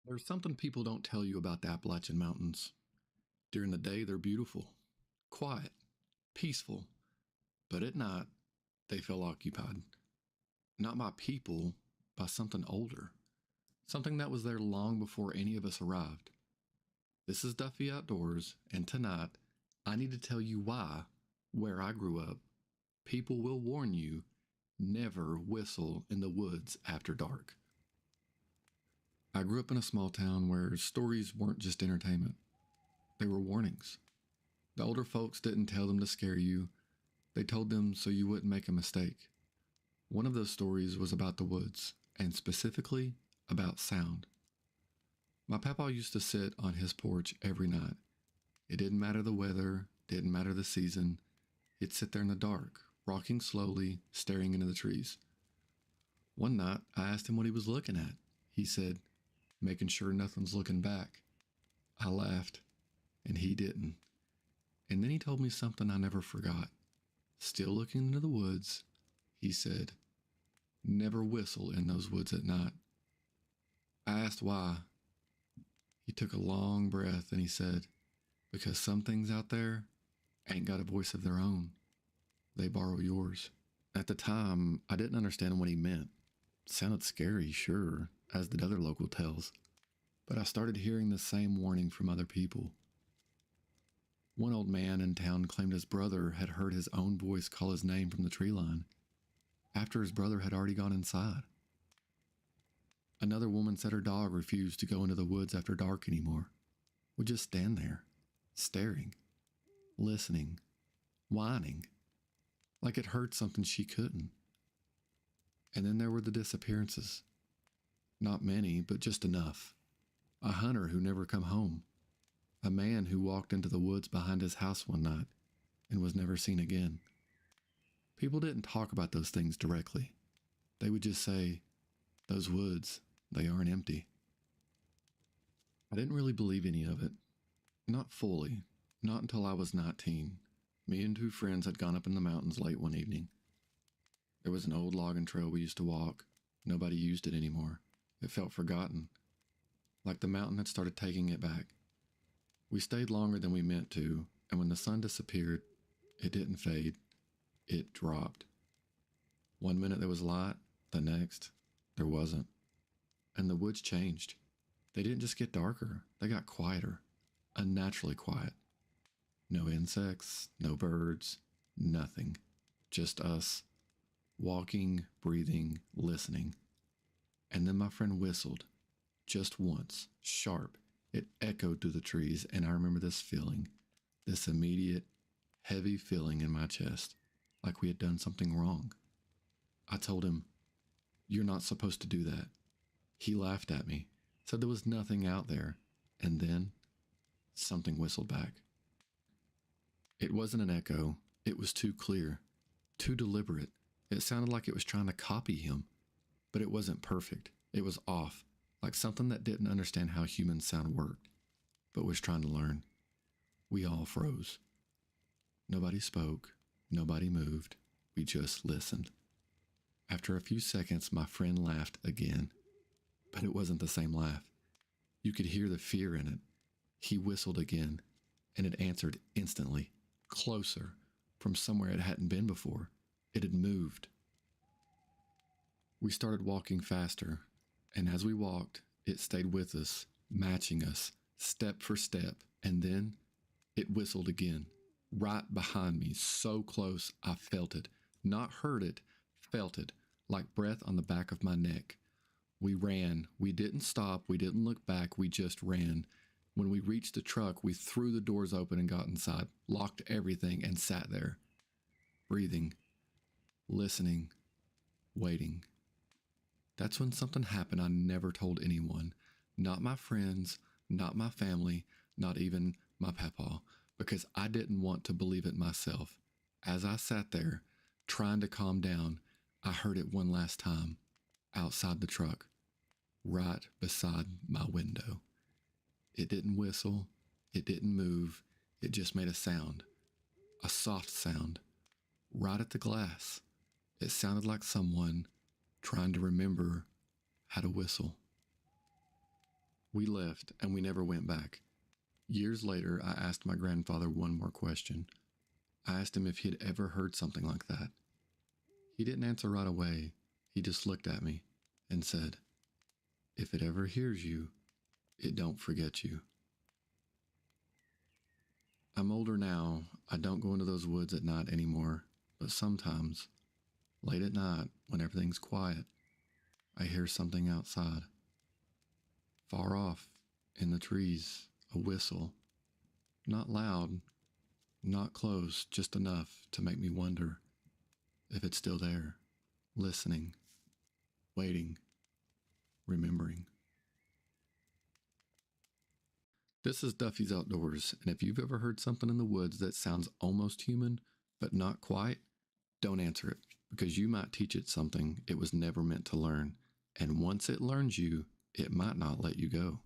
There's something people don't tell you about the Appalachian Mountains. During the day, they're beautiful, quiet, peaceful, but at night, they feel occupied. Not by people, by something older. Something that was there long before any of us arrived. This is Duffy Outdoors, and tonight, I need to tell you why, where I grew up, people will warn you never whistle in the woods after dark. I grew up in a small town where stories weren't just entertainment, they were warnings. The older folks didn't tell them to scare you, they told them so you wouldn't make a mistake. One of those stories was about the woods, and specifically about sound. My papa used to sit on his porch every night. It didn't matter the weather, didn't matter the season. He'd sit there in the dark, rocking slowly, staring into the trees. One night, I asked him what he was looking at. He said, making sure nothing's looking back. I laughed, and he didn't. And then he told me something I never forgot. Still looking into the woods, he said, never whistle in those woods at night. I asked why. He took a long breath and he said, because some things out there ain't got a voice of their own. They borrow yours. At the time, I didn't understand what he meant. It sounded scary, sure, as did other local tales, but I started hearing the same warning from other people. One old man in town claimed his brother had heard his own voice call his name from the tree line, after his brother had already gone inside. Another woman said her dog refused to go into the woods after dark anymore, would just stand there, staring, listening, whining, like it heard something she couldn't. And then there were the disappearances. Not many, but just enough. A hunter who never come home. A man who walked into the woods behind his house one night and was never seen again. People didn't talk about those things directly. They would just say, those woods, they aren't empty. I didn't really believe any of it. Not fully. Not until I was 19. Me and two friends had gone up in the mountains late one evening. There was an old logging trail we used to walk. Nobody used it anymore. It felt forgotten. Like the mountain had started taking it back. We stayed longer than we meant to, and when the sun disappeared, it didn't fade. It dropped. One minute there was light, the next, there wasn't. And the woods changed. They didn't just get darker, they got quieter. Unnaturally quiet. No insects, no birds, nothing. Just us. Walking, breathing, listening. And then my friend whistled. Just once. Sharp. It echoed through the trees, and I remember this feeling. This immediate, heavy feeling in my chest. Like we had done something wrong. I told him, "You're not supposed to do that." He laughed at me, said there was nothing out there, and then something whistled back. It wasn't an echo. It was too clear, too deliberate. It sounded like it was trying to copy him, but it wasn't perfect. It was off, like something that didn't understand how human sound worked, but was trying to learn. We all froze. Nobody spoke. Nobody moved. We just listened. After a few seconds, my friend laughed again, but it wasn't the same laugh. You could hear the fear in it. He whistled again, and it answered instantly, closer, from somewhere it hadn't been before. It had moved. We started walking faster, and as we walked, it stayed with us, matching us, step for step, and then it whistled again, right behind me, so close I felt it. Not heard it, felt it, like breath on the back of my neck. We ran. We didn't stop. We didn't look back. We just ran. When we reached the truck, we threw the doors open and got inside, locked everything, and sat there, breathing, listening, waiting. That's when something happened I never told anyone. Not my friends, not my family, not even my papa, because I didn't want to believe it myself. As I sat there, trying to calm down, I heard it one last time, outside the truck, right beside my window. It didn't whistle, it didn't move, it just made a sound, a soft sound, right at the glass. It sounded like someone trying to remember how to whistle. We left, and we never went back. Years later, I asked my grandfather one more question. I asked him if he'd ever heard something like that. He didn't answer right away. He just looked at me and said, "If it ever hears you, it don't forget you." I'm older now. I don't go into those woods at night anymore, but sometimes, late at night, when everything's quiet, I hear something outside. Far off, in the trees, a whistle. Not loud, not close, just enough to make me wonder if it's still there, listening, waiting, remembering. This is Duffy's Outdoors, and if you've ever heard something in the woods that sounds almost human, but not quite, don't answer it, because you might teach it something it was never meant to learn, and once it learns you, it might not let you go.